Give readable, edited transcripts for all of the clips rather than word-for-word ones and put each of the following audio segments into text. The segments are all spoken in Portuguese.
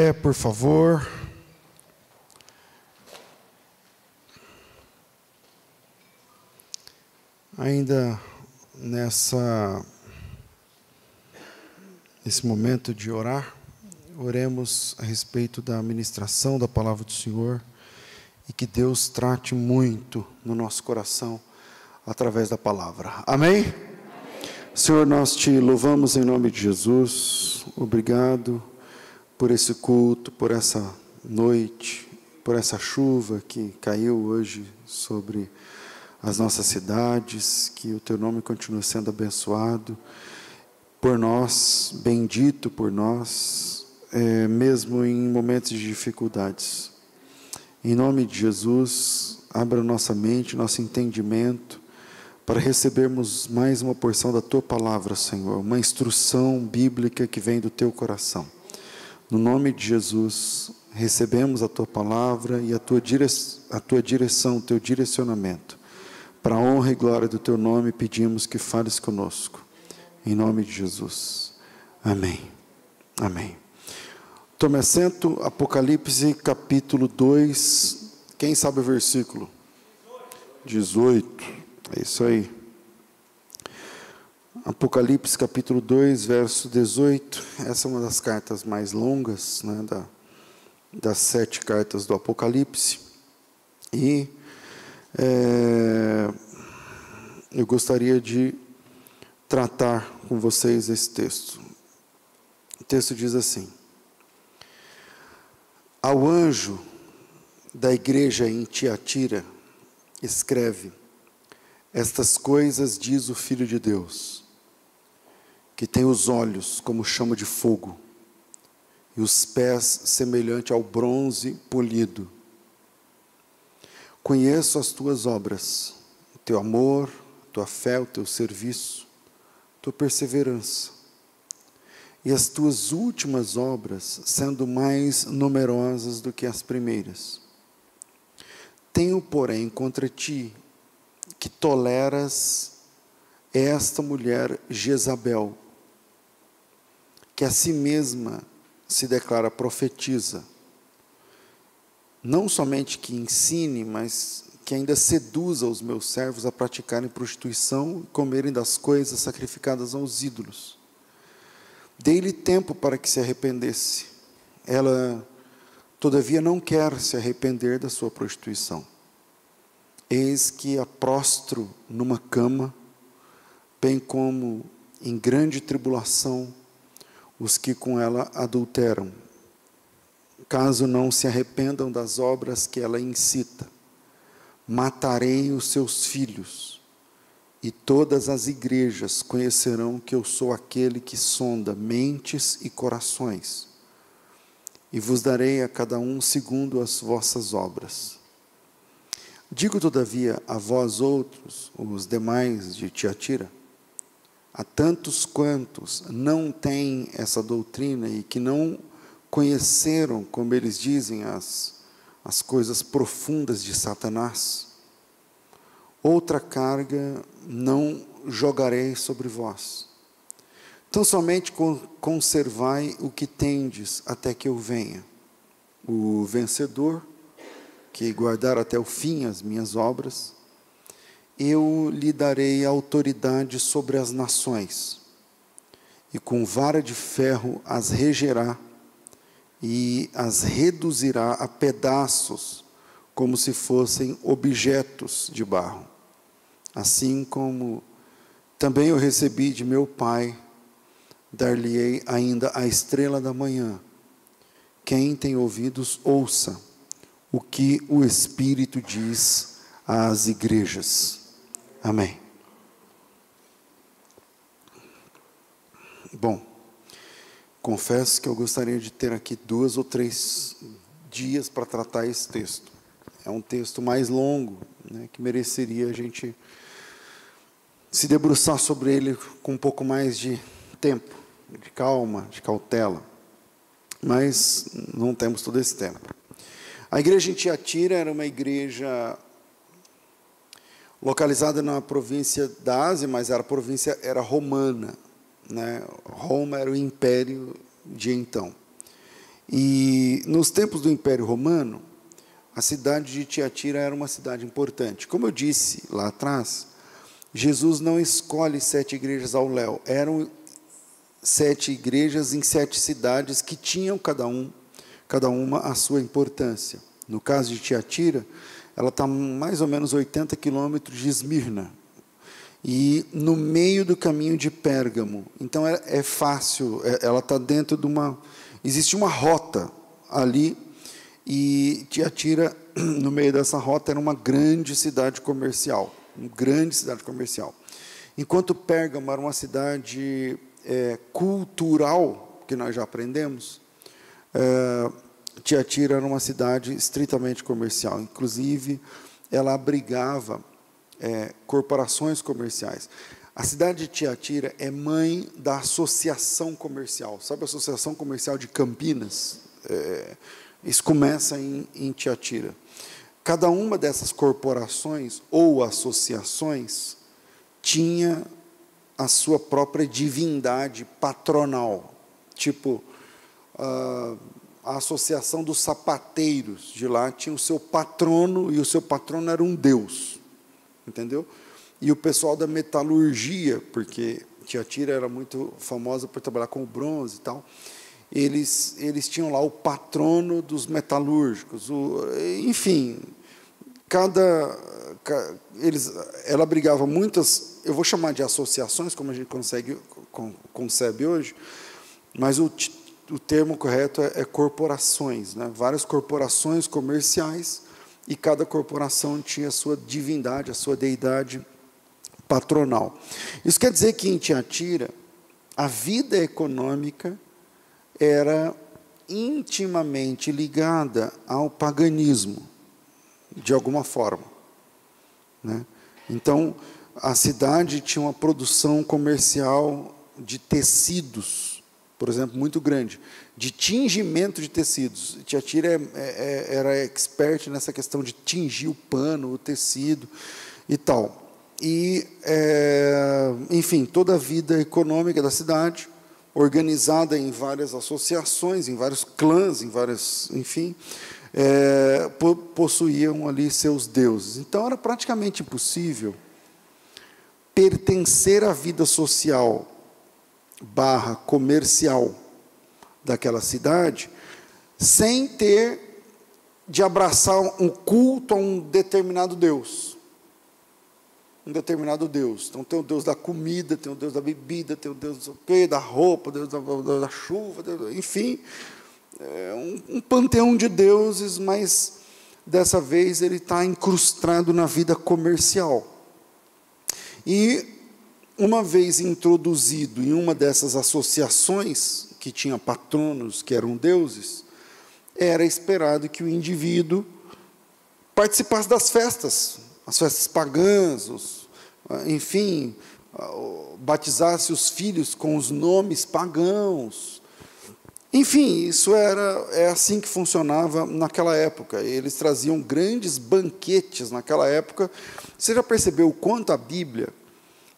pé, por favor. Ainda nesse momento de orar, oremos a respeito da ministração da palavra do Senhor e que Deus trate muito no nosso coração através da palavra. Amém? Amém. Senhor, nós te louvamos em nome de Jesus. Obrigado por esse culto, por essa noite, por essa chuva que caiu hoje sobre as nossas cidades, que o teu nome continue sendo abençoado por nós, bendito por nós, mesmo em momentos de dificuldades. Em nome de Jesus, abra nossa mente, nosso entendimento, para recebermos mais uma porção da tua palavra, Senhor, uma instrução bíblica que vem do teu coração. No nome de Jesus, recebemos a tua palavra e a tua direção, o teu direcionamento. Para a honra e glória do teu nome, pedimos que fales conosco. Em nome de Jesus. Amém. Amém. Tome assento, Apocalipse capítulo 2. Quem sabe o versículo? 18. É isso aí. Apocalipse capítulo 2, verso 18. Essa é uma das cartas mais longas, né, das 7 cartas do Apocalipse. E eu gostaria de tratar com vocês esse texto. O texto diz assim: ao anjo da igreja em Tiatira, escreve: estas coisas diz o Filho de Deus, que tem os olhos como chama de fogo, e os pés semelhante ao bronze polido. Conheço as tuas obras, o teu amor, a tua fé, o teu serviço, a tua perseverança, e as tuas últimas obras, sendo mais numerosas do que as primeiras. Tenho, porém, contra ti, que toleras esta mulher Jezabel, que a si mesma se declara profetisa, não somente que ensine, mas que ainda seduza os meus servos a praticarem prostituição e comerem das coisas sacrificadas aos ídolos. Dei-lhe tempo para que se arrependesse. Ela, todavia, não quer se arrepender da sua prostituição. Eis que a prostro numa cama, bem como em grande tribulação os que com ela adulteram, caso não se arrependam das obras que ela incita. Matarei os seus filhos, e todas as igrejas conhecerão que eu sou aquele que sonda mentes e corações, e vos darei a cada um segundo as vossas obras. Digo, todavia, a vós outros, os demais de Tiatira, a tantos quantos não têm essa doutrina e que não conheceram, como eles dizem, as coisas profundas de Satanás, outra carga não jogarei sobre vós. Então somente conservai o que tendes até que eu venha. O vencedor, que guardar até o fim as minhas obras, eu lhe darei autoridade sobre as nações, e com vara de ferro as regerá, e as reduzirá a pedaços, como se fossem objetos de barro. Assim como também eu recebi de meu Pai, dar-lhe-ei ainda a estrela da manhã. Quem tem ouvidos, ouça o que o Espírito diz às igrejas. Amém. Bom, confesso que eu gostaria de ter aqui 2 ou 3 dias para tratar esse texto. É um texto mais longo, né, que mereceria a gente se debruçar sobre ele com um pouco mais de tempo, de calma, de cautela. Mas não temos todo esse tempo. A igreja em Tiatira era uma igreja localizada na província da Ásia, mas a província era romana, né? Roma era o império de então. E E nos tempos do Império Romano, a cidade de Tiatira era uma cidade importante. Como eu disse lá atrás, Jesus não escolhe 7 igrejas ao léu. Eram 7 igrejas em 7 cidades que tinham cada uma a sua importância. No caso de Tiatira, ela está mais ou menos 80 quilômetros de Esmirna, e no meio do caminho de Pérgamo. Então é fácil, ela está dentro de existe uma rota ali, e Tiatira, no meio dessa rota, era uma grande cidade comercial, enquanto Pérgamo era uma cidade cultural, que nós já aprendemos. Tiatira era uma cidade estritamente comercial, inclusive ela abrigava corporações comerciais. A cidade de Tiatira é mãe da associação comercial. Sabe a Associação Comercial de Campinas? Isso começa em Tiatira. Cada uma dessas corporações ou associações tinha a sua própria divindade patronal. Tipo, a Associação dos Sapateiros de lá tinha o seu patrono, e o seu patrono era um deus. Entendeu? E o pessoal da metalurgia, porque Tiatira era muito famosa por trabalhar com o bronze e tal, eles tinham lá o patrono dos metalúrgicos. Enfim, ela abrigava muitas, eu vou chamar de associações, como a gente concebe hoje, mas o termo correto é corporações, né? Várias corporações comerciais, e cada corporação tinha a sua divindade, a sua deidade patronal. Isso quer dizer que em Tiatira, a vida econômica era intimamente ligada ao paganismo, de alguma forma, né? Então, a cidade tinha uma produção comercial de tecidos, por exemplo, muito grande, de tingimento de tecidos. Tiatira era expert nessa questão de tingir o pano, o tecido e tal. E, enfim, toda a vida econômica da cidade, organizada em várias associações, em vários clãs, enfim, possuíam ali seus deuses. Então, era praticamente impossível pertencer à vida social / comercial daquela cidade sem ter de abraçar um culto a um determinado Deus. Então tem o Deus da comida, tem o Deus da bebida, tem o Deus da roupa, Deus da chuva, enfim, um panteão de deuses, mas dessa vez ele está incrustado na vida comercial. E uma vez introduzido em uma dessas associações, que tinha patronos que eram deuses, era esperado que o indivíduo participasse das festas, as festas pagãs, enfim, batizasse os filhos com os nomes pagãos. Enfim, é assim que funcionava naquela época. Eles traziam grandes banquetes naquela época. Você já percebeu o quanto a Bíblia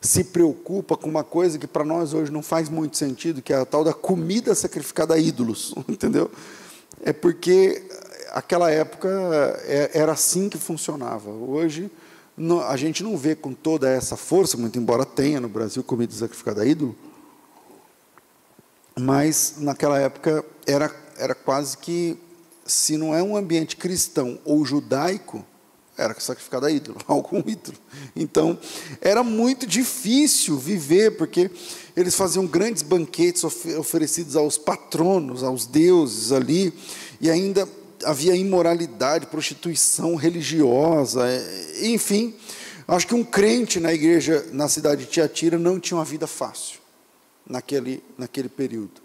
se preocupa com uma coisa que para nós hoje não faz muito sentido, que é a tal da comida sacrificada a ídolos, entendeu? É porque aquela época era assim que funcionava. Hoje a gente não vê com toda essa força, muito embora tenha no Brasil comida sacrificada a ídolo, mas naquela época era quase que, se não é um ambiente cristão ou judaico, era sacrificado a ídolo, algum ídolo. Então, era muito difícil viver, porque eles faziam grandes banquetes oferecidos aos patronos, aos deuses ali, e ainda havia imoralidade, prostituição religiosa, enfim. Acho que um crente na igreja, na cidade de Tiatira, não tinha uma vida fácil, naquele período.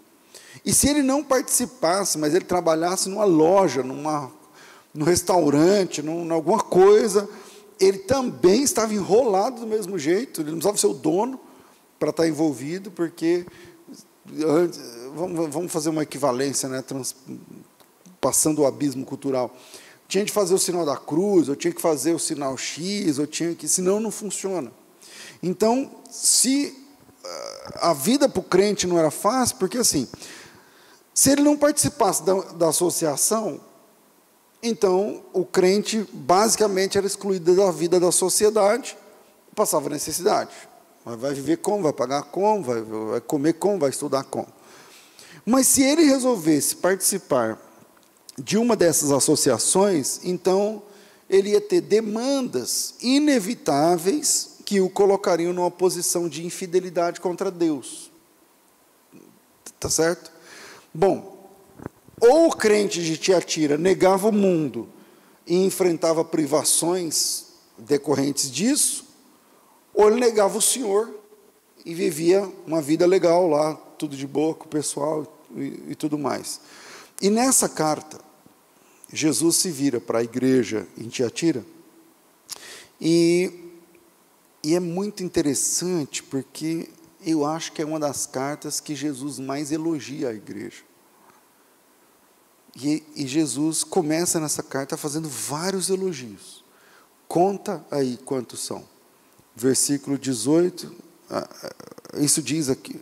E se ele não participasse, mas ele trabalhasse numa loja, no restaurante, em alguma coisa, ele também estava enrolado do mesmo jeito. Ele não precisava ser o dono para estar envolvido, porque vamos fazer uma equivalência, né, passando o abismo cultural. Tinha de fazer o sinal da cruz, ou tinha que fazer o sinal X, senão não funciona. Então, se a vida para o crente não era fácil, porque assim, Se ele não participasse da associação, então o crente basicamente era excluído da vida da sociedade, passava necessidade. Vai viver como, vai pagar como, vai comer como, vai estudar como. Mas se ele resolvesse participar de uma dessas associações, então ele ia ter demandas inevitáveis que o colocariam numa posição de infidelidade contra Deus. Tá certo? Bom, ou o crente de Tiatira negava o mundo e enfrentava privações decorrentes disso, ou ele negava o Senhor e vivia uma vida legal lá, tudo de boa com o pessoal e tudo mais. E nessa carta, Jesus se vira para a igreja em Tiatira, e é muito interessante, porque eu acho que é uma das cartas que Jesus mais elogia a igreja. E Jesus começa nessa carta fazendo vários elogios. Conta aí quantos são. Versículo 18, isso diz aqui,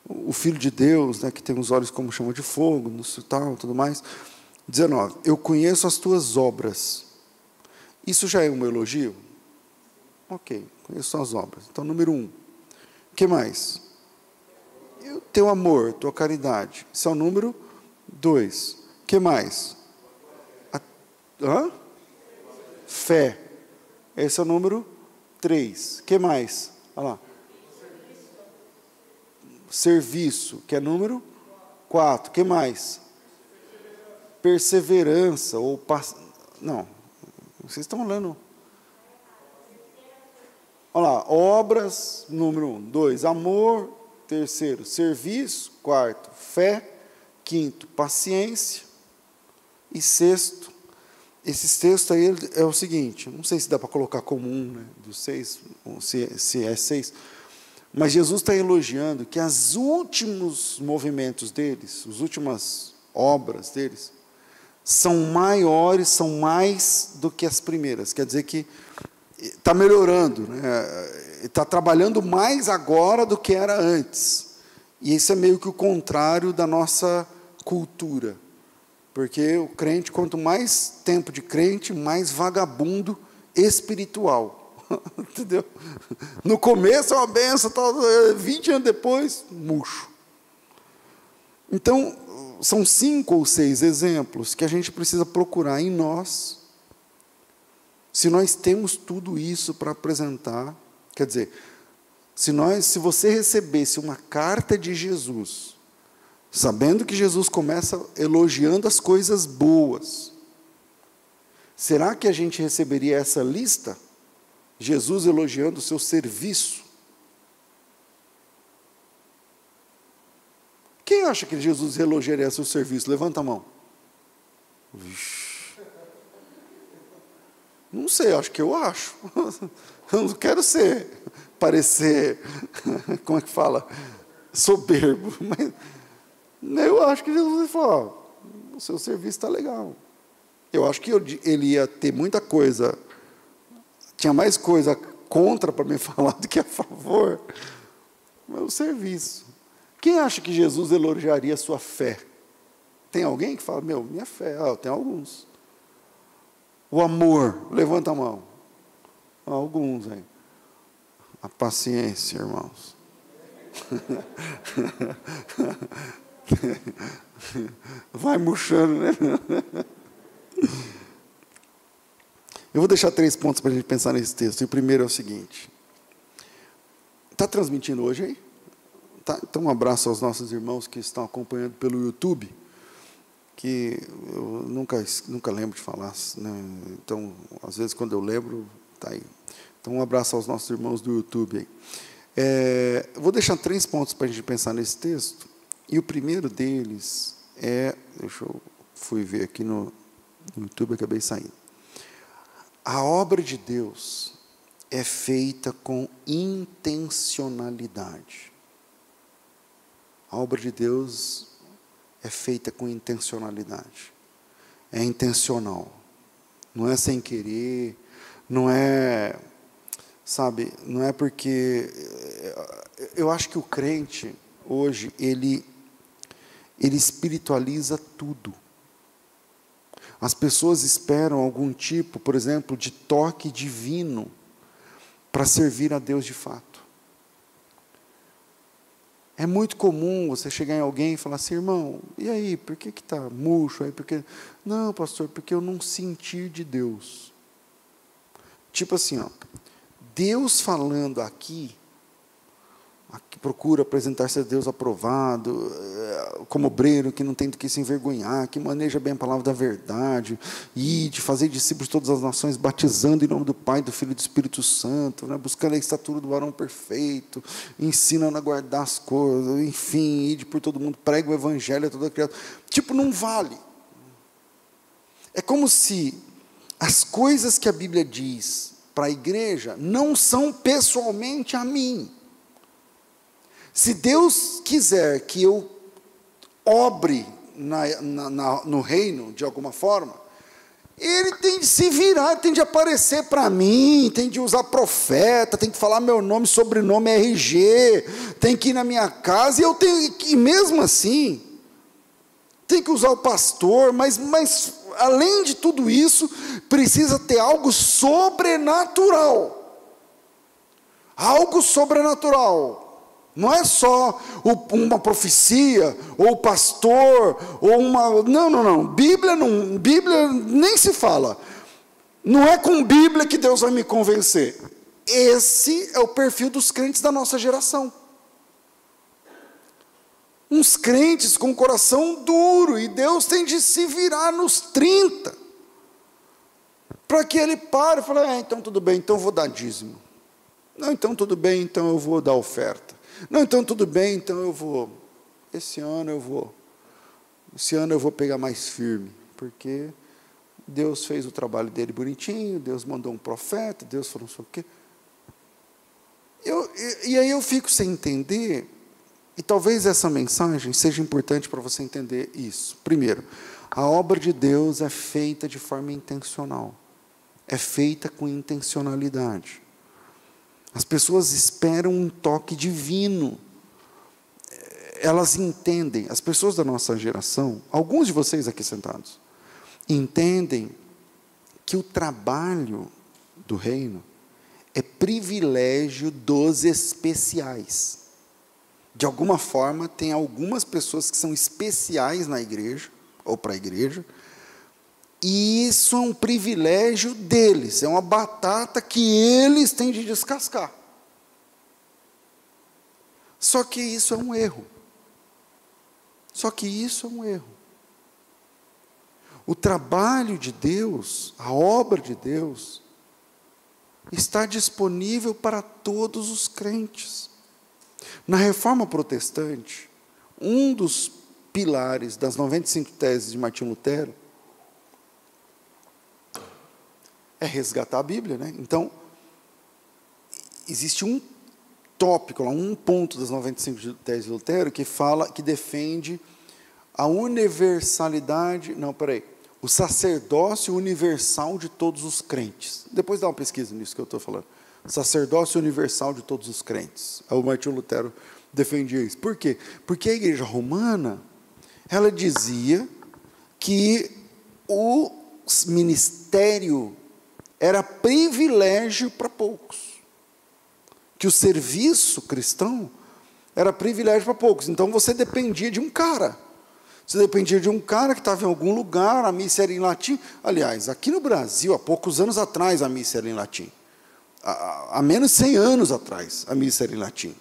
o Filho de Deus, né, que tem os olhos como chama de fogo, tal, tudo mais. 19, eu conheço as tuas obras. Isso já é um elogio? Ok, conheço suas obras. Então, número 1. O que mais? O teu amor, tua caridade. Isso é o número 2. O que mais? Fé. Esse é o número 3. O que mais? Olha lá. Serviço, que é número 4. O que mais? Perseverança, ou não, vocês estão lendo. Olha lá, obras, número 1. 2, amor. 3, serviço. 4, fé. 5, paciência. E 6, esse texto aí é o seguinte, não sei se dá para colocar como né, dos 6, se é 6, mas Jesus está elogiando que os últimos movimentos deles, as últimas obras deles, são maiores, são mais do que as primeiras. Quer dizer que está melhorando, né? Está trabalhando mais agora do que era antes. E isso é meio que o contrário da nossa cultura. Porque o crente, quanto mais tempo de crente, mais vagabundo espiritual. Entendeu? No começo é uma benção, 20 anos depois, murcho. Então, são 5 ou 6 exemplos que a gente precisa procurar em nós, se nós temos tudo isso para apresentar. Quer dizer, se você recebesse uma carta de Jesus, sabendo que Jesus começa elogiando as coisas boas, será que a gente receberia essa lista? Jesus elogiando o seu serviço. Quem acha que Jesus elogiaria seu serviço? Levanta a mão. Vixe. Não sei, acho que eu acho. Eu não quero parecer, como é que fala? Soberbo. Mas eu acho que Jesus ia falar, o seu serviço está legal. Eu acho que ele ia ter muita coisa, tinha mais coisa contra para me falar do que a favor. Mas o serviço. Quem acha que Jesus elogiaria a sua fé? Tem alguém que fala, minha fé? Tem alguns. O amor, levanta a mão. Alguns aí. A paciência, irmãos. Vai murchando, né? Eu vou deixar 3 pontos para a gente pensar nesse texto. E o primeiro é o seguinte. Está transmitindo hoje aí? Tá, então, um abraço aos nossos irmãos que estão acompanhando pelo YouTube, que eu nunca lembro de falar, né? Então, às vezes, quando eu lembro, está aí. Então, um abraço aos nossos irmãos do YouTube aí. Eu vou deixar 3 pontos para a gente pensar nesse texto, e o primeiro deles fui ver aqui no YouTube, acabei saindo. A obra de Deus é feita com intencionalidade. A obra de Deus é feita com intencionalidade. É intencional. Não é sem querer, não é, não é porque... Eu acho que o crente, hoje, ele ele espiritualiza tudo. As pessoas esperam algum tipo, por exemplo, de toque divino para servir a Deus de fato. É muito comum você chegar em alguém e falar assim: irmão, e aí, por que está murcho aí? Porque, não, pastor, porque eu não senti de Deus. Tipo assim, ó, Deus falando aqui procura apresentar-se a Deus aprovado, como obreiro que não tem do que se envergonhar, que maneja bem a palavra da verdade, e de fazer discípulos de todas as nações, batizando em nome do Pai, do Filho e do Espírito Santo, né, buscando a estatura do varão perfeito, ensinando a guardar as coisas, enfim, ide por todo mundo, prega o evangelho a toda criatura. Tipo, não vale. É como se as coisas que a Bíblia diz para a igreja não são pessoalmente a mim. Se Deus quiser que eu obre no reino de alguma forma, Ele tem de se virar, tem de aparecer para mim, tem de usar profeta, tem que falar meu nome, sobrenome, RG, tem que ir na minha casa, e mesmo assim, tem que usar o pastor, mas além de tudo isso, precisa ter algo sobrenatural. Algo sobrenatural. Não é só uma profecia, ou pastor, ou uma... Não. Bíblia nem se fala. Não é com Bíblia que Deus vai me convencer. Esse é o perfil dos crentes da nossa geração. Uns crentes com coração duro, e Deus tem de se virar nos 30, para que ele pare e fale: então tudo bem, então eu vou dar dízimo. Não, então tudo bem, então eu vou dar oferta. Não, então tudo bem, então eu vou, esse ano eu vou pegar mais firme, porque Deus fez o trabalho dele bonitinho, Deus mandou um profeta, Deus falou não sei o quê. E aí eu fico sem entender, e talvez essa mensagem seja importante para você entender isso. Primeiro, a obra de Deus é feita de forma intencional, é feita com intencionalidade. As pessoas esperam um toque divino. Elas entendem, as pessoas da nossa geração, alguns de vocês aqui sentados, entendem que o trabalho do reino é privilégio dos especiais. De alguma forma, tem algumas pessoas que são especiais na igreja, ou para a igreja, e isso é um privilégio deles, é uma batata que eles têm de descascar. Só que isso é um erro. O trabalho de Deus, a obra de Deus, está disponível para todos os crentes. Na Reforma Protestante, um dos pilares das 95 teses de Martinho Lutero é resgatar a Bíblia, né? Então, existe um tópico, um ponto das 95 teses de Lutero que defende a universalidade, o sacerdócio universal de todos os crentes. Depois dá uma pesquisa nisso que eu estou falando. Sacerdócio universal de todos os crentes. O Martinho Lutero defendia isso. Por quê? Porque a igreja romana, ela dizia que o ministério era privilégio para poucos, que o serviço cristão era privilégio para poucos. Então você dependia de um cara, que estava em algum lugar, a missa era em latim. Aliás, aqui no Brasil, há poucos anos atrás, a missa era em latim. Há menos de 100 anos atrás, a missa era em latim.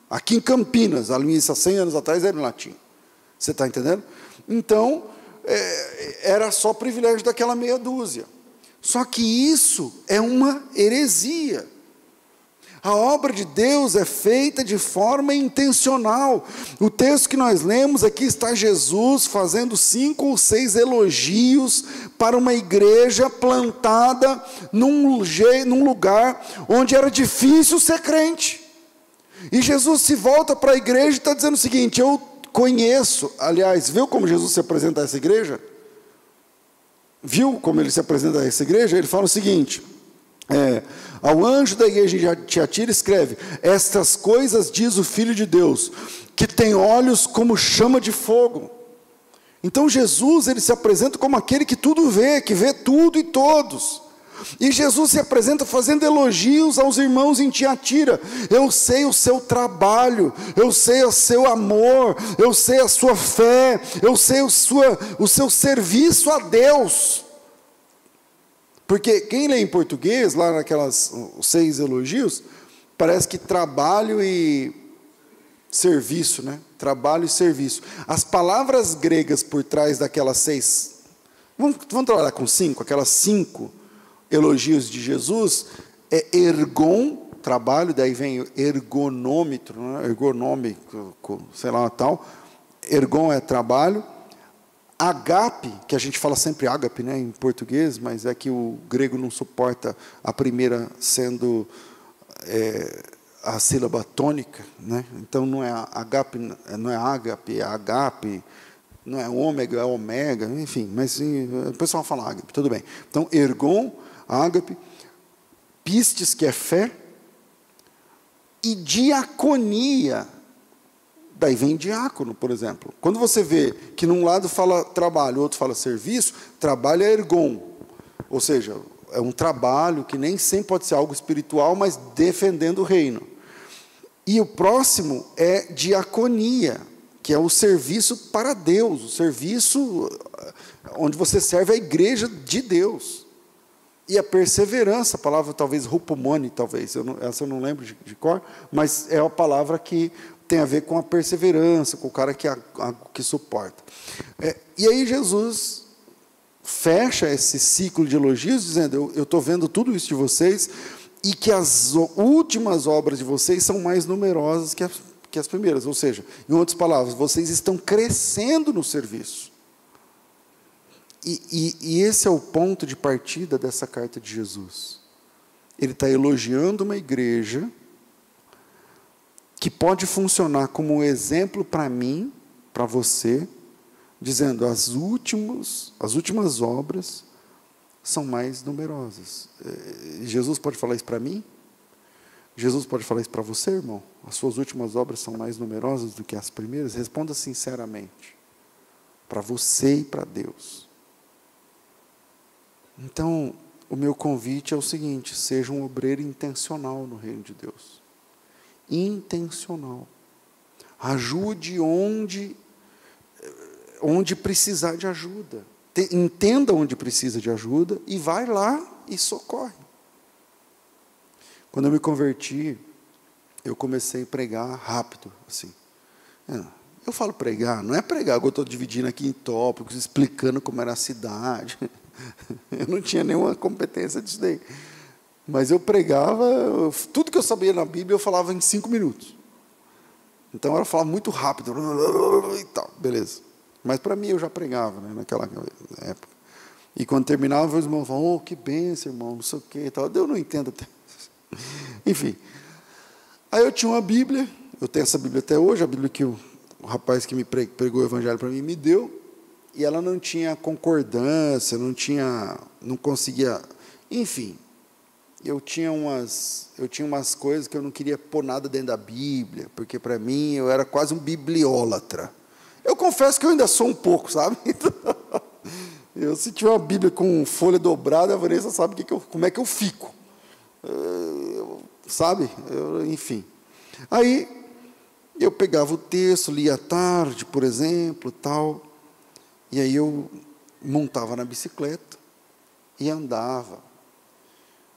Aqui em Campinas, a missa 100 anos atrás era em latim. Você está entendendo? Então, era só privilégio daquela meia dúzia. Só que isso é uma heresia. A obra de Deus é feita de forma intencional. O texto que nós lemos aqui está Jesus fazendo 5 ou 6 elogios para uma igreja plantada num lugar onde era difícil ser crente. E Jesus se volta para a igreja e está dizendo o seguinte: eu conheço, aliás, viu como Jesus se apresenta a essa igreja? Viu como ele se apresenta a essa igreja? Ele fala o seguinte: ao anjo da igreja de Tiatira escreve: estas coisas diz o Filho de Deus, que tem olhos como chama de fogo, Então Jesus, ele se apresenta como aquele que tudo vê, que vê tudo e todos. E Jesus se apresenta fazendo elogios aos irmãos em Tiatira. Eu sei o seu trabalho, eu sei o seu amor, eu sei a sua fé, eu sei o seu serviço a Deus. Porque quem lê em português, lá naquelas 6 elogios, parece que trabalho e serviço, né? Trabalho e serviço. As palavras gregas por trás daquelas 6, vamos trabalhar com 5, aquelas 5 elogios de Jesus, é ergon, trabalho, daí vem ergonômetro, né? Ergonômico, sei lá, tal. Ergon é trabalho. Agape, que a gente fala sempre ágape, né, em português, mas é que o grego não suporta a primeira sendo a sílaba tônica, né? Então não é agape, não é ágape, é agape, não é ômega, é omega, enfim, mas o pessoal fala ágape, tudo bem. Então, ergon, ágape, pistes, que é fé, e diaconia, daí vem diácono, por exemplo. Quando você vê que num lado fala trabalho, outro fala serviço, trabalho é ergon, ou seja, é um trabalho que nem sempre pode ser algo espiritual, mas defendendo o reino. E o próximo é diaconia, que é o serviço para Deus, o serviço onde você serve a igreja de Deus. E a perseverança, a palavra talvez rupomone, talvez, essa eu não lembro de cor, mas é a palavra que tem a ver com a perseverança, com o cara que suporta. E aí Jesus fecha esse ciclo de elogios, dizendo, eu estou vendo tudo isso de vocês, e que as últimas obras de vocês são mais numerosas que as primeiras. Ou seja, em outras palavras, vocês estão crescendo no serviço. E esse é o ponto de partida dessa carta de Jesus. Ele está elogiando uma igreja que pode funcionar como um exemplo para mim, para você, dizendo, as últimas obras são mais numerosas. Jesus pode falar isso para mim? Jesus pode falar isso para você, irmão? As suas últimas obras são mais numerosas do que as primeiras? Responda sinceramente, para você e para Deus. Então, o meu convite é o seguinte, seja um obreiro intencional no reino de Deus. Intencional. Ajude onde precisar de ajuda. Entenda onde precisa de ajuda e vai lá e socorre. Quando eu me converti, eu comecei a pregar rápido, assim. Eu falo pregar, não é pregar, eu estou dividindo aqui em tópicos, explicando como era a cidade. Eu não tinha nenhuma competência disso daí. Mas eu pregava, tudo que eu sabia na Bíblia, eu falava em 5 minutos. Então, eu falava muito rápido, e tal, beleza. Mas para mim, eu já pregava, né, naquela época. E quando terminava, os irmãos falavam, que bênção, irmão, não sei o quê, e tal. Eu não entendo até. Enfim. Aí eu tinha uma Bíblia, eu tenho essa Bíblia até hoje, a Bíblia que o rapaz que me pregou o Evangelho para mim me deu, e ela não tinha concordância, não conseguia, enfim, eu tinha umas coisas que eu não queria pôr nada dentro da Bíblia, porque para mim eu era quase um bibliólatra. Eu confesso que eu ainda sou um pouco, sabe? Se tiver uma Bíblia com folha dobrada, a Vanessa sabe como é que eu fico. Sabe? Enfim. Aí, eu pegava o texto, lia à tarde, por exemplo, tal, e aí eu montava na bicicleta e andava.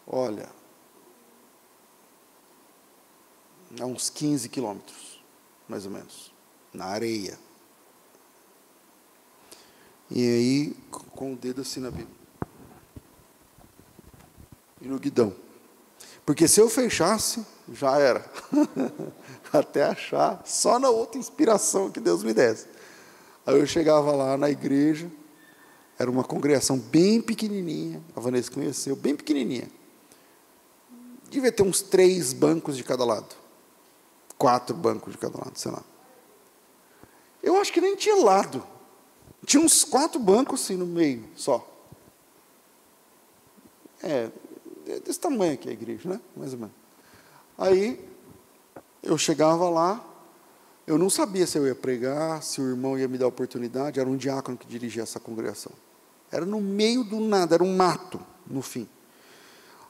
Olha, a uns 15 quilômetros, mais ou menos, na areia. E aí, com o dedo assim na Bíblia. E no guidão. Porque se eu fechasse, já era. Até achar, só na outra inspiração que Deus me desse. Aí eu chegava lá na igreja, era uma congregação bem pequenininha, a Vanessa conheceu, bem pequenininha. Devia ter uns 3 bancos de cada lado. 4 bancos de cada lado, sei lá. Eu acho que nem tinha lado. Tinha uns 4 bancos assim no meio, só. Desse tamanho aqui a igreja, né? Mais ou menos. Aí, eu chegava lá, Eu não sabia se eu ia pregar, se o irmão ia me dar oportunidade. Era um diácono que dirigia essa congregação. Era no meio do nada, era um mato, no fim.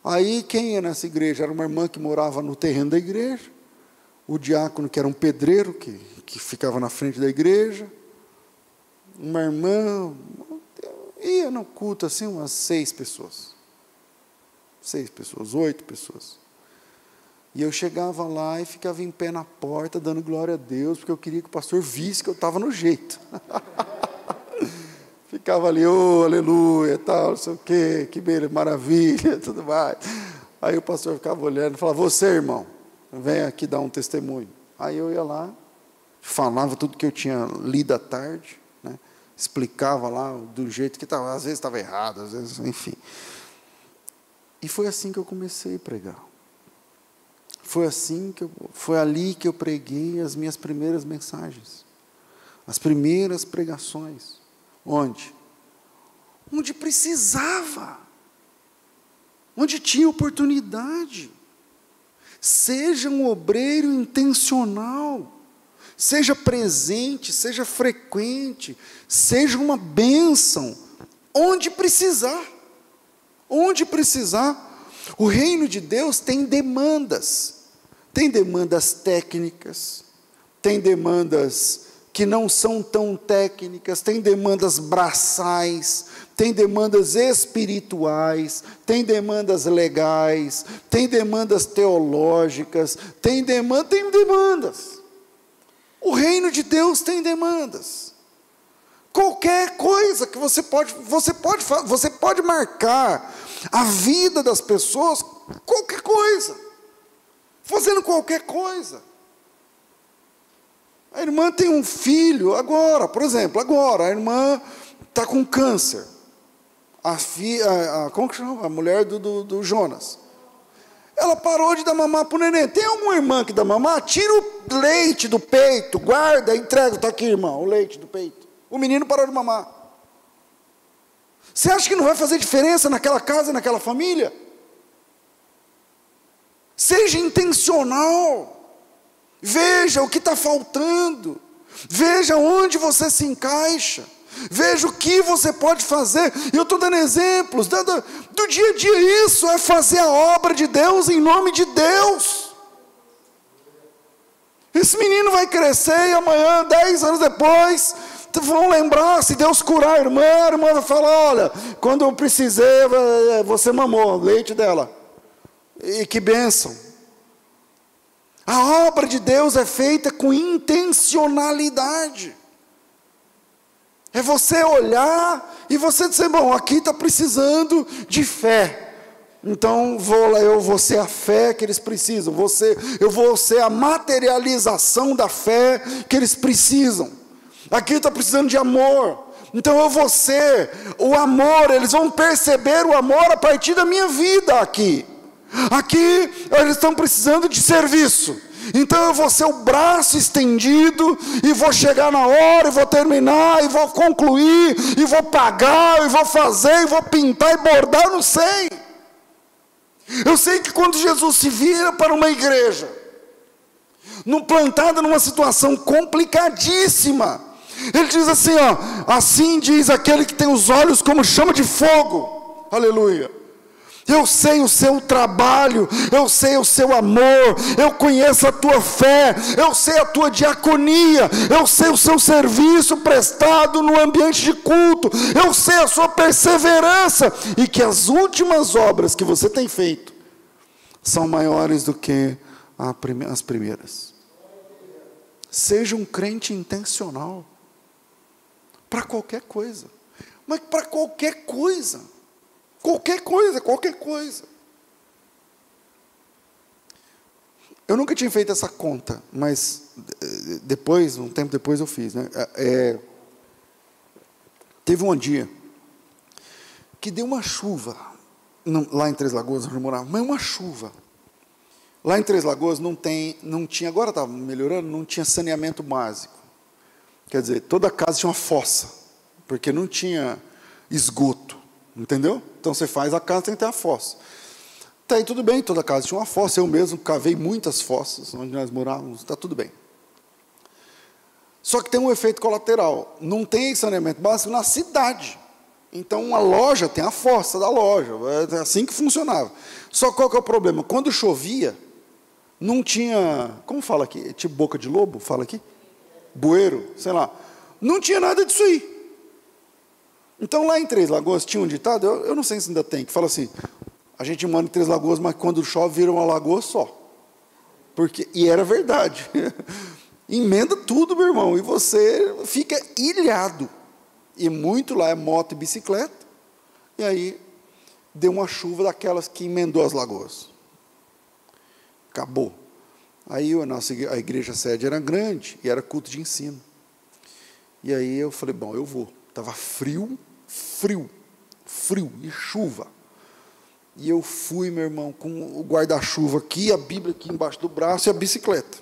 Aí, quem ia nessa igreja? Era uma irmã que morava no terreno da igreja, o diácono, que era um pedreiro, que ficava na frente da igreja, uma irmã, ia no culto, assim, umas 6 pessoas. 6 pessoas, 8 pessoas. E eu chegava lá e ficava em pé na porta, dando glória a Deus, porque eu queria que o pastor visse que eu estava no jeito. Ficava ali, oh, aleluia, tal, não sei o quê, que maravilha, tudo mais. Aí o pastor ficava olhando e falava, você, irmão, vem aqui dar um testemunho. Aí eu ia lá, falava tudo que eu tinha lido à tarde, né? Explicava lá do jeito que estava, às vezes estava errado, às vezes, enfim. E foi assim que eu comecei a pregar. Foi ali que eu preguei as minhas primeiras mensagens, as primeiras pregações. Onde? Onde precisava, onde tinha oportunidade. Seja um obreiro intencional, seja presente, seja frequente, seja uma bênção, onde precisar. Onde precisar. O reino de Deus tem demandas técnicas, tem demandas que não são tão técnicas, tem demandas braçais, tem demandas espirituais, tem demandas legais, tem demandas teológicas, tem demandas. O reino de Deus tem demandas. Qualquer coisa que você pode marcar a vida das pessoas, qualquer coisa, fazendo qualquer coisa. A irmã tem um filho agora, por exemplo, a irmã está com câncer. Como que chama? A mulher do Jonas. Ela parou de dar mamar para o neném. Tem alguma irmã que dá mamar? Tira o leite do peito, guarda, entrega. Está aqui, irmão, o leite do peito. O menino parou de mamar. Você acha que não vai fazer diferença naquela casa, naquela família? Seja intencional. Veja o que está faltando. Veja onde você se encaixa. Veja o que você pode fazer. E eu estou dando exemplos do dia a dia. Isso é fazer a obra de Deus em nome de Deus. Esse menino vai crescer e amanhã, 10 anos depois, vão lembrar, se Deus curar a irmã vai falar, olha, quando eu precisei, você mamou o leite dela. E que bênção. A obra de Deus é feita com intencionalidade. É você olhar e você dizer, bom, aqui está precisando de fé. Então eu vou ser a fé que eles precisam. Eu vou ser a materialização da fé que eles precisam. Aqui está precisando de amor. Então eu vou ser o amor. Eles vão perceber o amor a partir da minha vida aqui. Aqui eles estão precisando de serviço. Então eu vou ser o braço estendido, e vou chegar na hora, e vou terminar, e vou concluir, e vou pagar, e vou fazer, e vou pintar e bordar, eu não sei. Eu sei que quando Jesus se vira para uma igreja, plantada numa situação complicadíssima, ele diz assim, assim diz aquele que tem os olhos como chama de fogo, aleluia. Eu sei o seu trabalho, eu sei o seu amor, eu conheço a tua fé, eu sei a tua diaconia, eu sei o seu serviço prestado no ambiente de culto, eu sei a sua perseverança, e que as últimas obras que você tem feito são maiores do que as primeiras. Seja um crente intencional, para qualquer coisa, mas para qualquer coisa. Qualquer coisa. Eu nunca tinha feito essa conta, mas um tempo depois eu fiz, né? Teve um dia que deu uma chuva, lá em Três Lagoas, onde eu morava, mas uma chuva. Lá em Três Lagoas não tinha, agora estava melhorando, não tinha saneamento básico. Quer dizer, toda casa tinha uma fossa, porque não tinha esgoto. Entendeu? Então você faz a casa, tem que ter a fossa. Tá aí tudo bem, toda casa tinha uma fossa. Eu mesmo cavei muitas fossas onde nós morávamos, está tudo bem. Só que tem um efeito colateral. Não tem saneamento básico na cidade. Então, uma loja tem a fossa da loja. É assim que funcionava. Só qual que é o problema? Quando chovia, não tinha... Como fala aqui? Tipo boca de lobo? Fala aqui? Bueiro, sei lá. Não tinha nada disso aí. Então, lá em Três Lagoas, tinha um ditado, eu não sei se ainda tem, que fala assim, a gente mora em Três Lagoas, mas quando chove, vira uma lagoa só. E era verdade. Emenda tudo, meu irmão, e você fica ilhado. E muito lá é moto e bicicleta. E aí, deu uma chuva daquelas que emendou as lagoas. Acabou. Aí a igreja sede era grande, e era culto de ensino. E aí eu falei, bom, eu vou. Estava frio, e chuva. E eu fui, meu irmão, com o guarda-chuva aqui, a Bíblia aqui embaixo do braço e a bicicleta.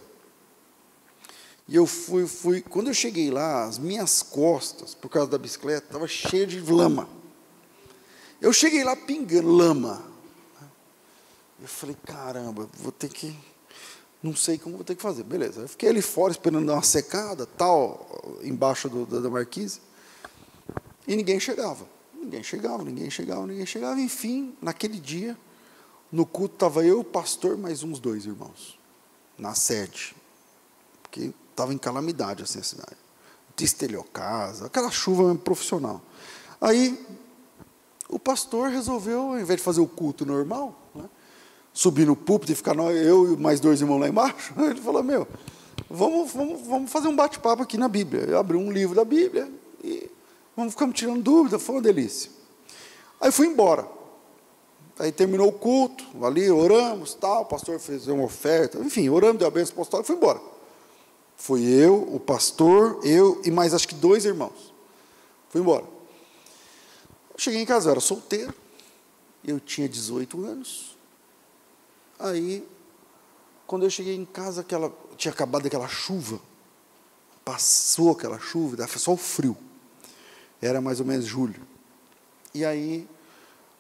E eu fui. Quando eu cheguei lá, as minhas costas, por causa da bicicleta, estavam cheias de lama. Eu cheguei lá pingando lama. Eu falei, caramba, vou ter que... Não sei como vou ter que fazer. Beleza. Eu fiquei ali fora esperando dar uma secada, tal, embaixo da marquise. E ninguém chegava. Enfim, naquele dia, no culto estava eu, o pastor, mais uns 2 irmãos, na sede. Porque estava em calamidade assim a cidade. Destelhou casa, aquela chuva profissional. Aí, o pastor resolveu, ao invés de fazer o culto normal, né, subir no púlpito e ficar eu e mais 2 irmãos lá embaixo, ele falou, vamos fazer um bate-papo aqui na Bíblia. Eu abri um livro da Bíblia e ficamos tirando dúvida, foi uma delícia. Aí fui embora. Aí terminou o culto, ali oramos, tal, o pastor fez uma oferta, enfim, oramos, deu a bênção apostólica e fui embora. Fui eu, o pastor, eu e mais acho que 2 irmãos. Fui embora. Cheguei em casa, eu era solteiro, eu tinha 18 anos. Aí, quando eu cheguei em casa, tinha acabado aquela chuva, passou aquela chuva, foi só o frio. Era mais ou menos julho. E aí,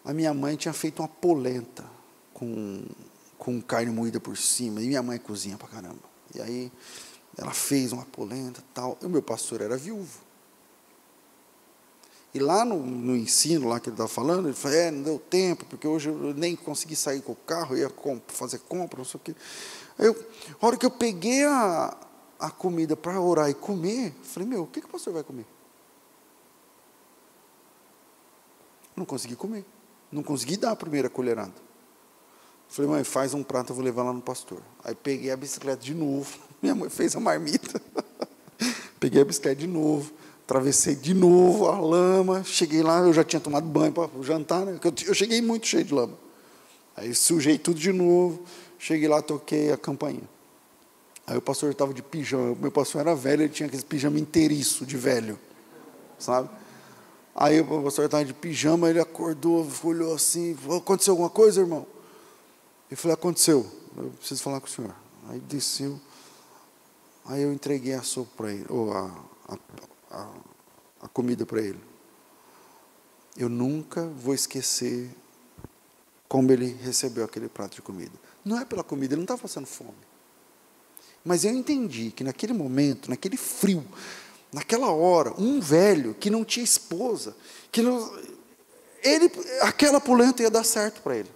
a minha mãe tinha feito uma polenta com carne moída por cima. E minha mãe cozinha pra caramba. E aí, ela fez uma polenta e tal. E o meu pastor era viúvo. E lá no ensino, lá que ele estava falando, ele falou, não deu tempo, porque hoje eu nem consegui sair com o carro, eu ia fazer compra, não sei o quê. Aí, a hora que eu peguei a comida para orar e comer, eu falei, o que o pastor vai comer? Não consegui comer. Não consegui dar a primeira colherada. Falei, mãe, faz um prato, eu vou levar lá no pastor. Aí peguei a bicicleta de novo. Minha mãe fez a marmita. Peguei a bicicleta de novo. Atravessei de novo a lama. Cheguei lá, eu já tinha tomado banho para jantar, né? Eu cheguei muito cheio de lama. Aí sujei tudo de novo. Cheguei lá, toquei a campainha. Aí o pastor estava de pijama. Meu pastor era velho, ele tinha aquele pijama inteiriço de velho. Sabe? Aí o pastor estava de pijama, ele acordou, olhou assim, falou, aconteceu alguma coisa, irmão? Eu falei, aconteceu, eu preciso falar com o senhor. Aí desceu, aí eu entreguei a sopa para ele, ou a comida para ele. Eu nunca vou esquecer como ele recebeu aquele prato de comida. Não é pela comida, ele não estava passando fome. Mas eu entendi que naquele momento, naquele frio, naquela hora, um velho que não tinha esposa, aquela polenta ia dar certo para ele.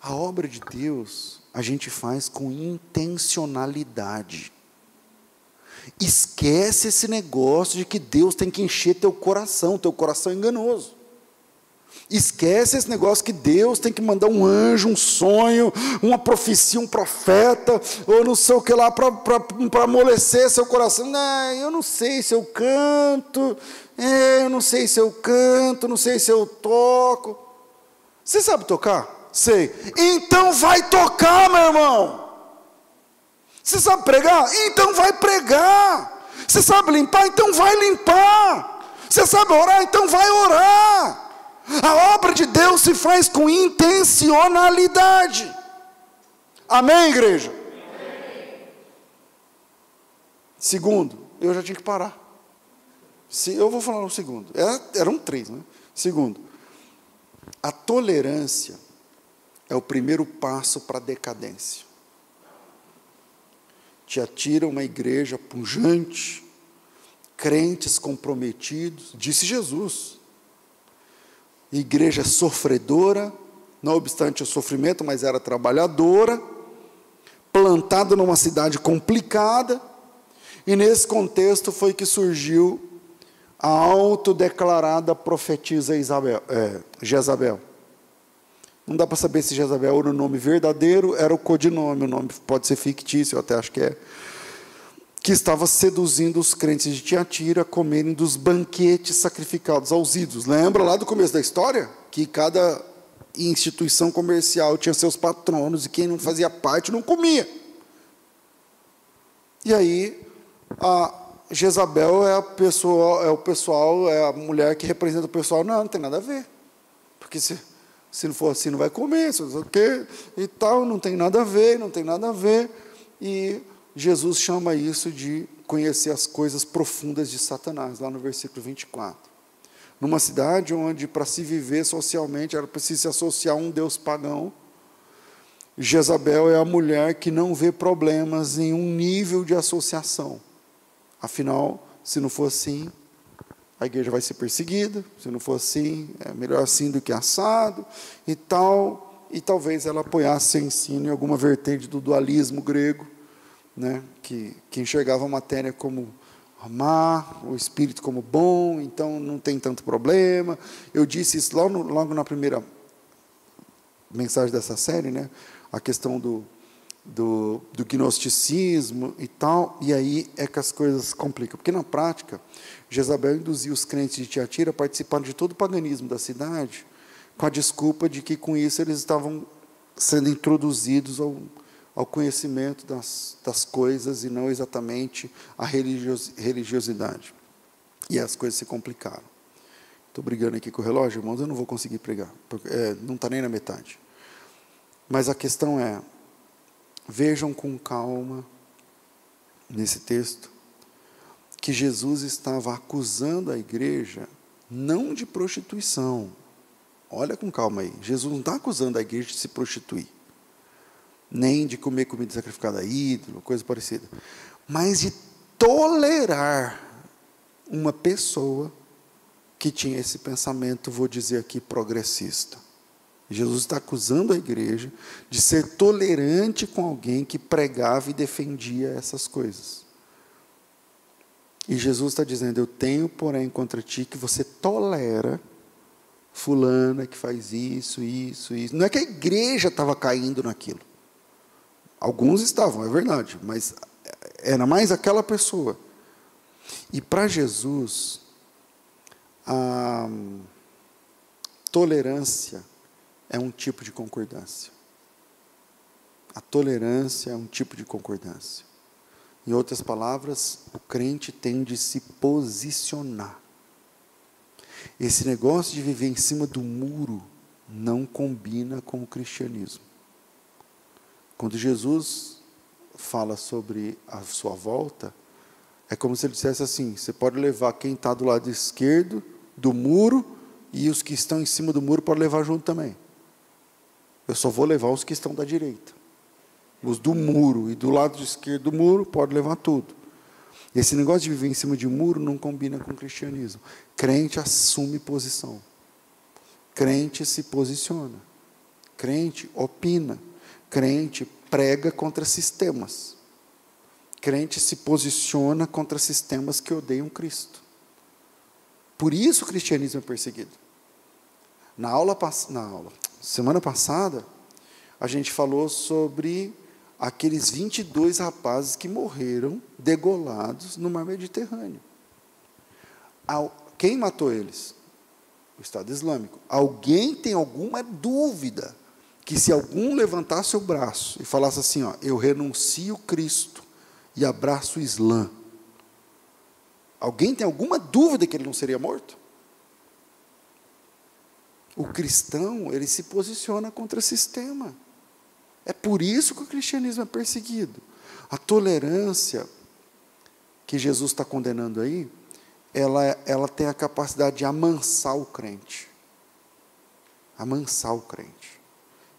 A obra de Deus, a gente faz com intencionalidade. Esquece esse negócio de que Deus tem que encher teu coração é enganoso. Esquece esse negócio que Deus tem que mandar um anjo, um sonho, uma profecia, um profeta, ou não sei o que lá, para amolecer seu coração. Não, eu não sei se eu canto, eu não sei se eu canto, não sei se eu toco. Você sabe tocar? Sei. Então vai tocar, meu irmão. Você sabe pregar? Então vai pregar. Você sabe limpar? Então vai limpar. Você sabe orar? Então vai orar. A obra de Deus se faz com intencionalidade. Amém, igreja? Amém. Segundo, eu já tinha que parar. Eu vou falar no segundo. Eram 3, né? Segundo, a tolerância é o primeiro passo para a decadência. Tiatira, uma igreja pujante, crentes comprometidos, disse Jesus. Igreja sofredora, não obstante o sofrimento, mas era trabalhadora, plantada numa cidade complicada, e nesse contexto foi que surgiu a autodeclarada profetisa Jezabel. Não dá para saber se Jezabel era o nome verdadeiro, era o codinome, o nome pode ser fictício, eu até acho que é, que estava seduzindo os crentes de Tiatira a comerem dos banquetes sacrificados aos ídolos. Lembra lá do começo da história? Que cada instituição comercial tinha seus patronos, e quem não fazia parte não comia. E aí, a Jezabel é a mulher que representa o pessoal. Não tem nada a ver, porque se não for assim, não vai comer, se não sei o quê, e tal, não tem nada a ver, e Jesus chama isso de conhecer as coisas profundas de Satanás, lá no versículo 24. Numa cidade onde, para se viver socialmente, era preciso se associar a um deus pagão, Jezabel é a mulher que não vê problemas em um nível de associação. Afinal, se não for assim, a igreja vai ser perseguida, se não for assim, é melhor assim do que assado, e tal, e talvez ela apoiasse seu ensino em alguma vertente do dualismo grego, né, que enxergava a matéria como má, o espírito como bom, então não tem tanto problema. Eu disse isso logo na primeira mensagem dessa série, né, a questão do gnosticismo e tal, e aí é que as coisas complicam, porque na prática, Jezabel induziu os crentes de Tiatira a participarem de todo o paganismo da cidade, com a desculpa de que com isso eles estavam sendo introduzidos ao conhecimento das coisas e não exatamente a religiosidade. E as coisas se complicaram. Estou brigando aqui com o relógio, irmãos, eu não vou conseguir pregar, porque, não está nem na metade. Mas a questão é, vejam com calma, nesse texto, que Jesus estava acusando a igreja, não de prostituição. Olha com calma aí, Jesus não está acusando a igreja de se prostituir, nem de comer comida sacrificada a ídolo, coisa parecida, mas de tolerar uma pessoa que tinha esse pensamento, vou dizer aqui, progressista. Jesus está acusando a igreja de ser tolerante com alguém que pregava e defendia essas coisas. E Jesus está dizendo, eu tenho, porém, contra ti que você tolera fulana que faz isso. Não é que a igreja estava caindo naquilo. Alguns estavam, é verdade, mas era mais aquela pessoa. E para Jesus, a tolerância é um tipo de concordância. A tolerância é um tipo de concordância. Em outras palavras, o crente tem de se posicionar. Esse negócio de viver em cima do muro não combina com o cristianismo. Quando Jesus fala sobre a sua volta, é como se ele dissesse assim, você pode levar quem está do lado esquerdo do muro, e os que estão em cima do muro podem levar junto também. Eu só vou levar os que estão da direita. Os do muro e do lado esquerdo do muro, pode levar tudo. Esse negócio de viver em cima de um muro não combina com o cristianismo. Crente assume posição. Crente se posiciona. Crente opina. Crente prega contra sistemas. Crente se posiciona contra sistemas que odeiam Cristo. Por isso o cristianismo é perseguido. Semana passada, a gente falou sobre aqueles 22 rapazes que morreram degolados no mar Mediterrâneo. Quem matou eles? O Estado Islâmico. Alguém tem alguma dúvida que se algum levantasse o braço e falasse assim, eu renuncio Cristo e abraço o Islã, alguém tem alguma dúvida que ele não seria morto? O cristão, ele se posiciona contra o sistema. É por isso que o cristianismo é perseguido. A tolerância que Jesus está condenando aí, ela tem a capacidade de amansar o crente. Amansar o crente.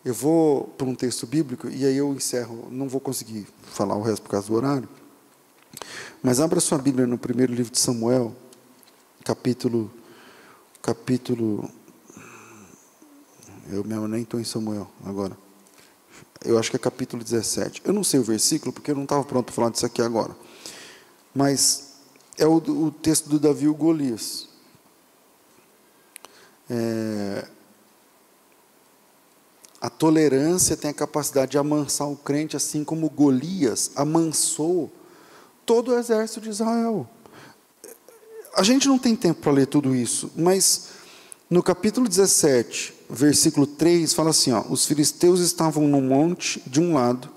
Eu vou para um texto bíblico e aí eu encerro. Não vou conseguir falar o resto por causa do horário. Mas abra sua Bíblia no primeiro livro de Samuel, capítulo. Eu mesmo nem estou em Samuel agora. Eu acho que é capítulo 17. Eu não sei o versículo, porque eu não estava pronto para falar disso aqui agora. Mas é o texto do Davi e o Golias. A tolerância tem a capacidade de amansar o crente, assim como Golias amansou todo o exército de Israel. A gente não tem tempo para ler tudo isso, mas no capítulo 17, versículo 3, fala assim, os filisteus estavam no monte de um lado,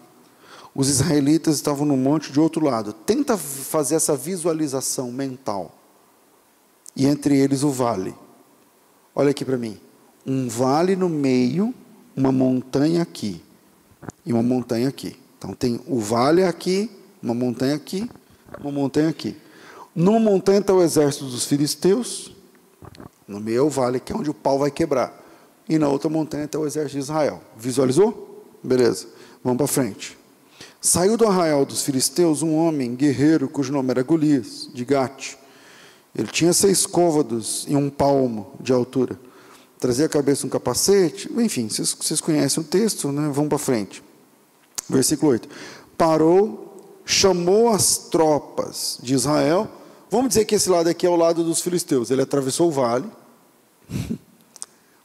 os israelitas estavam no monte de outro lado. Tenta fazer essa visualização mental. E entre eles o vale. Olha aqui para mim. Um vale no meio, uma montanha aqui e uma montanha aqui. Então tem o vale aqui, uma montanha aqui, uma montanha aqui. Numa montanha está o exército dos filisteus, no meio é o vale, que é onde o pau vai quebrar. E na outra montanha está o exército de Israel. Visualizou? Beleza, vamos para frente. Saiu do arraial dos filisteus um homem guerreiro, cujo nome era Golias, de Gate. Ele tinha 6 côvados e 1 palmo de altura. Trazia a cabeça um capacete, enfim, vocês conhecem o texto, né? Vamos para frente. Versículo 8. Parou, chamou as tropas de Israel. Vamos dizer que esse lado aqui é o lado dos filisteus. Ele atravessou o vale,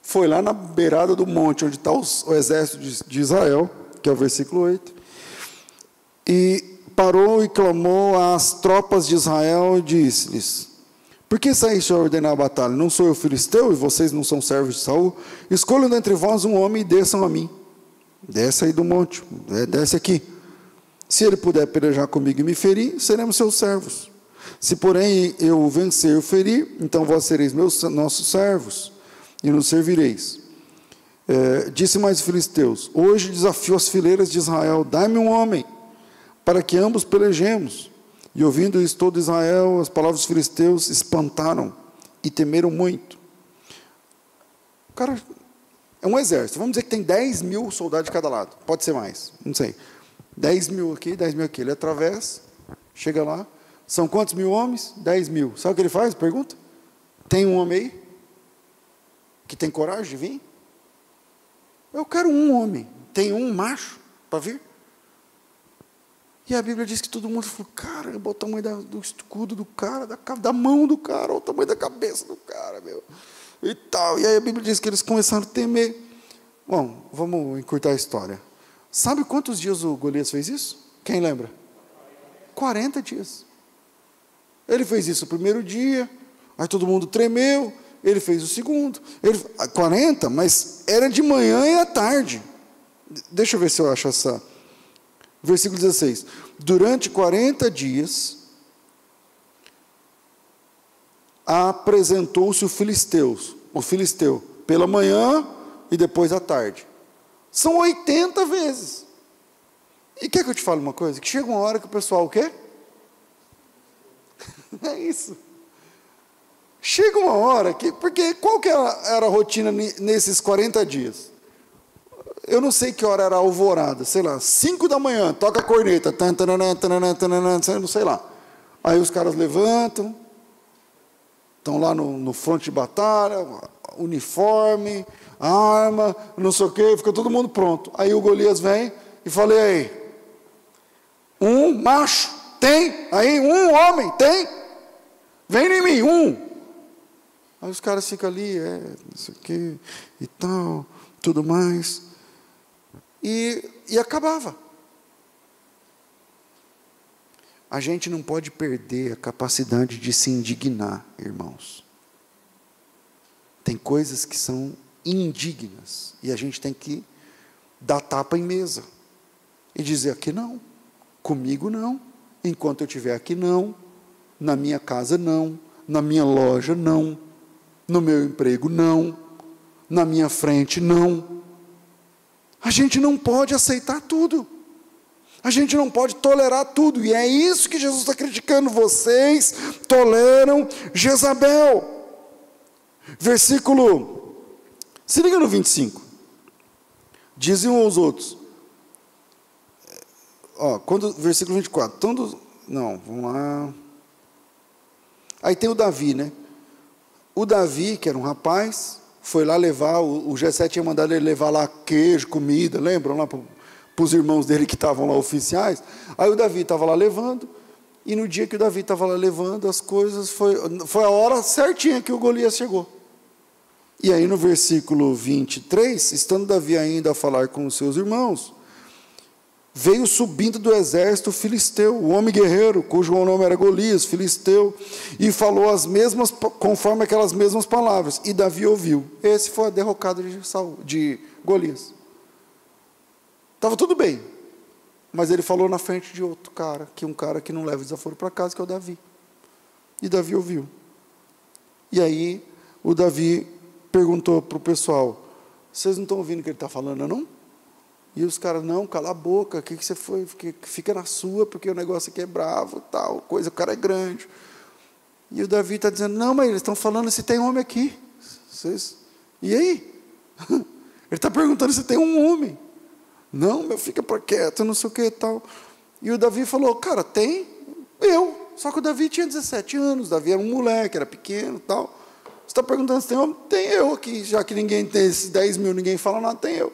foi lá na beirada do monte, onde está o exército de Israel, que é o versículo 8, e parou e clamou às tropas de Israel e disse-lhes: por que saíste a ordenar a batalha? Não sou eu filisteu e vocês não são servos de Saul? Escolham dentre vós um homem e desçam a mim. Desce aí do monte, desce aqui. Se ele puder pelejar comigo e me ferir, seremos seus servos. Se porém eu o vencer e o ferir, então vós sereis nossos servos e nos servireis. Disse mais os filisteus: hoje desafio as fileiras de Israel, dai-me um homem, para que ambos pelejemos. E ouvindo isso todo Israel, as palavras dos filisteus espantaram e temeram muito. Cara, é um exército. Vamos dizer que tem 10 mil soldados de cada lado. Pode ser mais, não sei. 10 mil aqui, 10 mil aqui. Ele atravessa, chega lá. São quantos mil homens? 10 mil. Sabe o que ele faz? Pergunta. Tem um homem aí que tem coragem de vir? Eu quero um homem. Tem um macho para vir? E a Bíblia diz que todo mundo falou: caramba, o tamanho do escudo do cara, da mão do cara, o tamanho da cabeça do cara, meu. E tal. E aí a Bíblia diz que eles começaram a temer. Bom, vamos encurtar a história. Sabe quantos dias o Golias fez isso? Quem lembra? 40 dias. Ele fez isso o primeiro dia, aí todo mundo tremeu, ele fez o segundo. 40, mas era de manhã e à tarde. Deixa eu ver se eu acho essa... Versículo 16. Durante 40 dias, apresentou-se o filisteu, pela manhã e depois à tarde. São 80 vezes. E quer que eu te fale uma coisa? Que chega uma hora que o pessoal o quê? É isso. Chega uma hora que... Porque qual que era a rotina nesses 40 dias? Eu não sei que hora era a alvorada, sei lá, 5 da manhã, toca a corneta, não sei lá. Aí os caras levantam, estão lá no fronte de batalha, uniforme, arma, não sei o quê, fica todo mundo pronto. Aí o Golias vem e fala: e aí? Um macho, tem? Aí um homem, tem? Vem em mim, um. Aí os caras ficam ali, não sei o quê, e tal, tudo mais. E acabava. A gente não pode perder a capacidade de se indignar, irmãos. Tem coisas que são indignas, e a gente tem que dar tapa em mesa, e dizer: aqui não, comigo não, enquanto eu estiver aqui não, na minha casa não, na minha loja não, no meu emprego não, na minha frente não. A gente não pode aceitar tudo. A gente não pode tolerar tudo. E é isso que Jesus está criticando. Vocês toleram Jezabel. Versículo... Se liga no 25. Diziam aos outros, versículo 24, vamos lá. Aí tem o Davi, né? O Davi, que era um rapaz, foi lá levar, o Jessé tinha mandado ele levar lá queijo, comida, lembram lá para os irmãos dele que estavam lá oficiais? Aí o Davi estava lá levando, e no dia que o Davi estava lá levando as coisas, foi a hora certinha que o Golias chegou. E aí no versículo 23, estando Davi ainda a falar com os seus irmãos, veio subindo do exército o filisteu, o homem guerreiro, cujo nome era Golias, filisteu, e falou conforme aquelas mesmas palavras, e Davi ouviu. Esse foi a derrocada de Golias. Estava tudo bem, mas ele falou na frente de outro cara, um cara que não leva desaforo para casa, que é o Davi. E Davi ouviu. E aí o Davi perguntou para o pessoal, vocês não estão ouvindo o que ele está falando, não? E os caras, não, cala a boca, o que você foi? Fica na sua, porque o negócio aqui é bravo, tal, coisa, o cara é grande. E o Davi está dizendo, não, mas eles estão falando se tem homem aqui. E aí? Ele está perguntando se tem um homem. Não, meu, fica para quieto, não sei o que e tal. E o Davi falou, cara, tem eu. Só que o Davi tinha 17 anos, o Davi era um moleque, era pequeno e tal. Você está perguntando se tem homem? Tem eu aqui, já que ninguém tem esses 10 mil, ninguém fala nada, tem eu.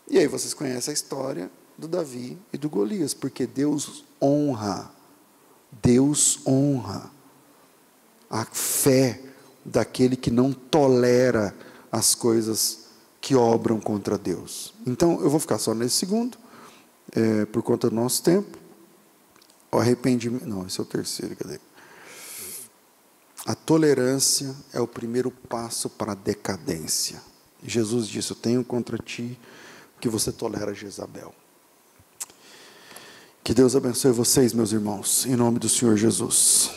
E aí vocês conhecem a história do Davi e do Golias, porque Deus honra a fé daquele que não tolera as coisas que obram contra Deus. Então, eu vou ficar só nesse segundo, por conta do nosso tempo. O arrependimento, não, esse é o terceiro, cadê? A tolerância é o primeiro passo para a decadência. Jesus disse, eu tenho contra ti que você tolera Jezabel. Que Deus abençoe vocês, meus irmãos, em nome do Senhor Jesus.